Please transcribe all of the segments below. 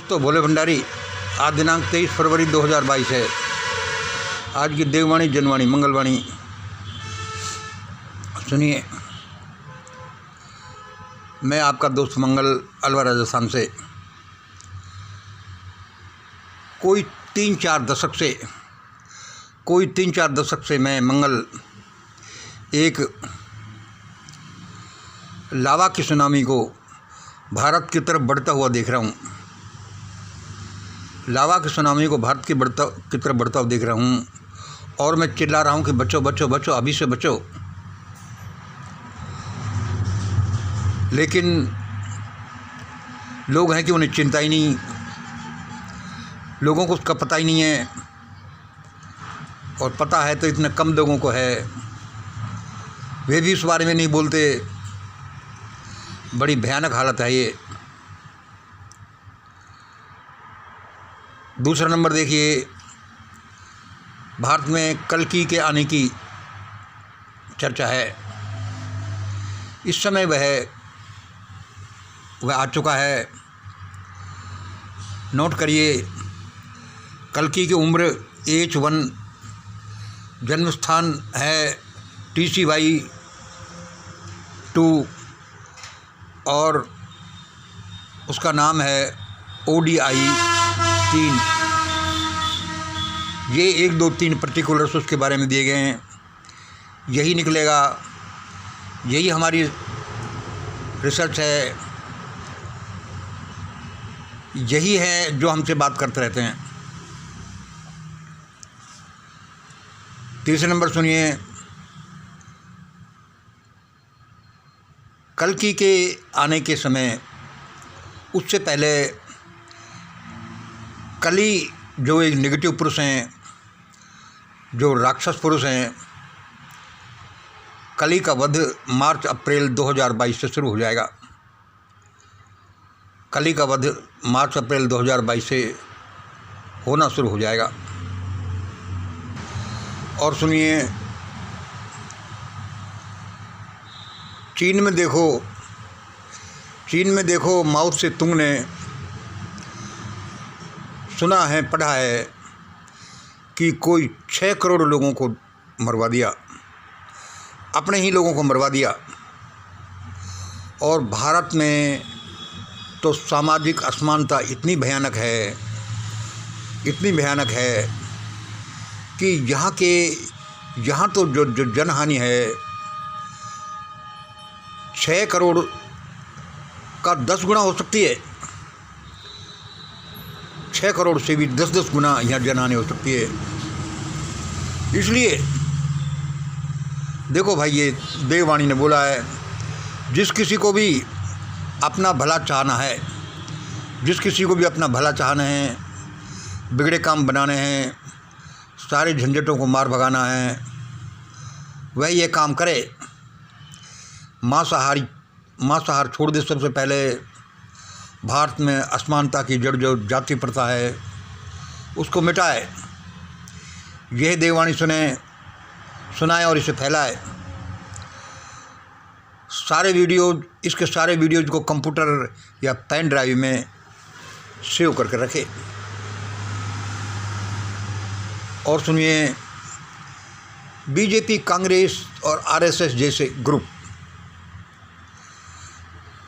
दोस्तों, भोले भंडारी। आज दिनांक 23 फरवरी 2022 है। आज की देववाणी, जनवाणी, मंगलवाणी सुनिए। मैं आपका दोस्त मंगल, अलवर राजस्थान से। कोई तीन चार दशक से मैं मंगल एक लावा की सुनामी को भारत की तरफ बढ़ता हुआ देख रहा हूँ। लावा की सुनामी को भारत की तरफ बढ़ता हुआ देख रहा हूँ और मैं चिल्ला रहा हूँ कि बचो बचो बचो, अभी से बचो। लेकिन लोग हैं कि उन्हें चिंता ही नहीं, लोगों को उसका पता ही नहीं है, और पता है तो इतने कम लोगों को है, वे भी इस बारे में नहीं बोलते। बड़ी भयानक हालत है ये। दूसरा नंबर देखिए, भारत में कल्कि के आने की चर्चा है। इस समय वह आ चुका है। नोट करिए, कल्कि की उम्र H1, जन्म स्थान है TCY2 और उसका नाम है ODI 3। ये 1, 2, 3 पर्टिकुलर्स उसके बारे में दिए गए हैं। यही निकलेगा, यही हमारी रिसर्च है, यही है जो हमसे बात करते रहते हैं। तीसरे नंबर सुनिए, कल्कि के आने के समय, उससे पहले कली जो एक नेगेटिव पुरुष हैं, जो राक्षस पुरुष हैं, कली का वध मार्च-अप्रैल 2022 से शुरू हो जाएगा। कली का वध मार्च-अप्रैल 2022 से होना शुरू हो जाएगा। और सुनिए, चीन में देखो माओ से तुंग ने सुना है, पढ़ा है कि कोई 6 करोड़ लोगों को मरवा दिया, अपने ही लोगों को मरवा दिया। और भारत में तो सामाजिक असमानता इतनी भयानक है कि यहाँ तो जो जनहानि है 6 करोड़ का 10 गुना हो सकती है। 6 करोड़ से भी 10-10 गुना यहाँ जनहानि हो सकती है। इसलिए देखो भाई, ये देववाणी ने बोला है, जिस किसी को भी अपना भला चाहना है, बिगड़े काम बनाने हैं, सारे झंझटों को मार भगाना है, वह ये काम करे। मांसाहार छोड़ दे। सबसे पहले भारत में असमानता की जड़ जो जाति प्रथा है उसको मिटाए। यह देववाणी सुनाए और इसे फैलाए। इसके सारे वीडियोज को कंप्यूटर या पेन ड्राइव में सेव करके रखे। और सुनिए, बीजेपी, कांग्रेस और RSS जैसे ग्रुप,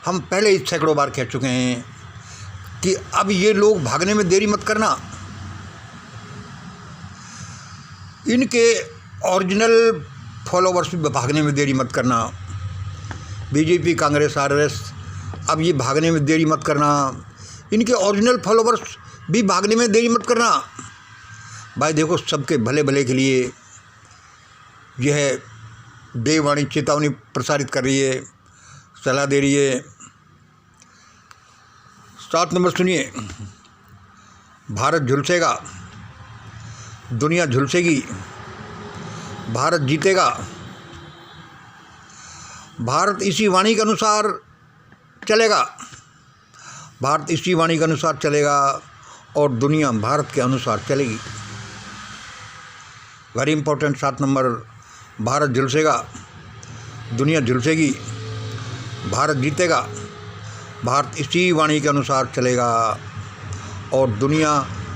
हम पहले ही सैकड़ों बार कह चुके हैं कि अब ये लोग भागने में देरी मत करना। इनके ओरिजिनल फॉलोवर्स भी भागने में देरी मत करना। बीजेपी, कांग्रेस, RSS, अब ये भागने में देरी मत करना। इनके ओरिजिनल फॉलोवर्स भी भागने में देरी मत करना। भाई देखो, सबके भले के लिए यह देववाणी चेतावनी प्रसारित कर रही है, सलाह दे रही है। 7 नंबर सुनिए, भारत झुलसेगा, दुनिया झुलसेगी, भारत जीतेगा। भारत इसी वाणी के अनुसार चलेगा, और दुनिया भारत के अनुसार चलेगी। वेरी इंपॉर्टेंट 7 नंबर, भारत झुलसेगा, दुनिया झुलसेगी, भारत जीतेगा। भारत इसी वाणी के अनुसार चलेगा और दुनिया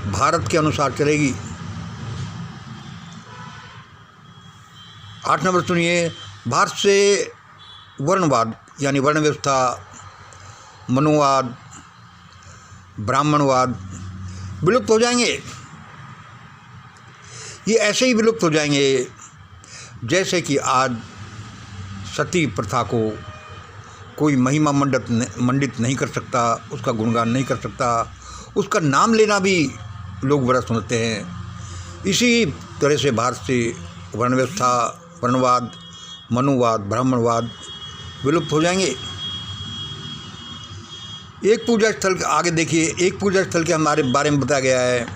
भारत के अनुसार चलेगी। 8 नंबर सुनिए, भारत से वर्णवाद यानी वर्ण व्यवस्था, मनुवाद, ब्राह्मणवाद विलुप्त हो जाएंगे। ये ऐसे ही विलुप्त हो जाएंगे जैसे कि आज सती प्रथा को कोई महिमा मंडित नहीं कर सकता, उसका गुणगान नहीं कर सकता, उसका नाम लेना भी लोग बड़ा समझते हैं। इसी तरह से भारत से वर्ण व्यवस्था, वर्णवाद, मनुवाद, ब्राह्मणवाद विलुप्त हो जाएंगे। एक पूजा स्थल आगे देखिए, एक पूजा स्थल के हमारे बारे में बताया गया है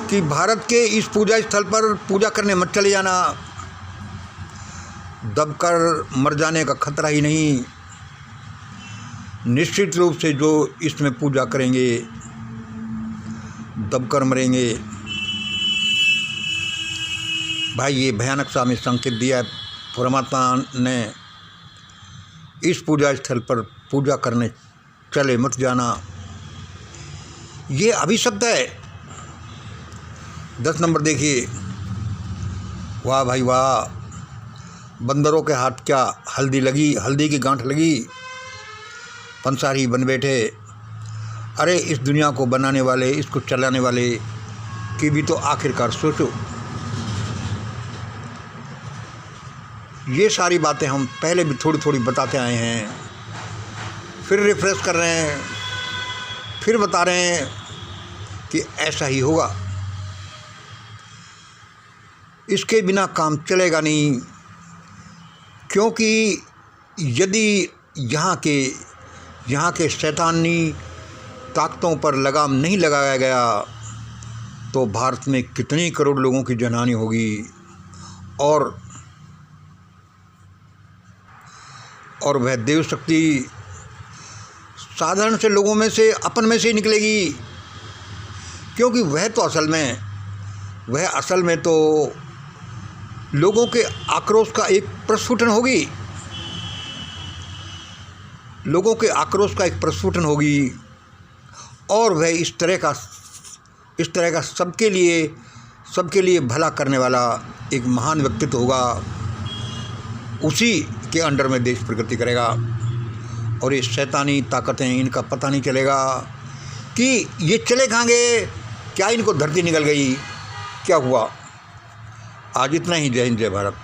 कि भारत के इस पूजा स्थल पर पूजा करने मत चले जाना, दबकर मर जाने का खतरा ही नहीं। निश्चित रूप से जो इसमें पूजा करेंगे दबकर मरेंगे। भाई ये भयानक सा हमें संकेत दिया है परमात्मा ने, इस पूजा स्थल पर पूजा करने चले मत जाना, ये अभिशप्त है। 10 नंबर देखिए, वाह भाई वाह, बंदरों के हाथ क्या हल्दी लगी, हल्दी की गांठ लगी, पंसारी बन बैठे। अरे इस दुनिया को बनाने वाले, इसको चलाने वाले की भी तो आखिरकार सोचो। ये सारी बातें हम पहले भी थोड़ी थोड़ी बताते आए हैं, फिर रिफ्रेश कर रहे हैं, फिर बता रहे हैं कि ऐसा ही होगा, इसके बिना काम चलेगा नहीं। क्योंकि यदि यहाँ के शैतानी ताकतों पर लगाम नहीं लगाया गया तो भारत में कितनी करोड़ लोगों की जनहानि होगी और वह देव शक्ति साधारण से लोगों में से, अपन में से ही निकलेगी। क्योंकि वह असल में तो लोगों के आक्रोश का एक प्रस्फुटन होगी, लोगों के आक्रोश का एक प्रस्फुटन होगी और वह इस तरह का सबके लिए भला करने वाला एक महान व्यक्तित्व होगा। उसी के अंडर में देश प्रगति करेगा और ये शैतानी ताकतें, इनका पता नहीं चलेगा कि ये चले कहाँ गए, क्या इनको धरती निकल गई, क्या हुआ। आज इतना ही। जय हिंद, जय भारत।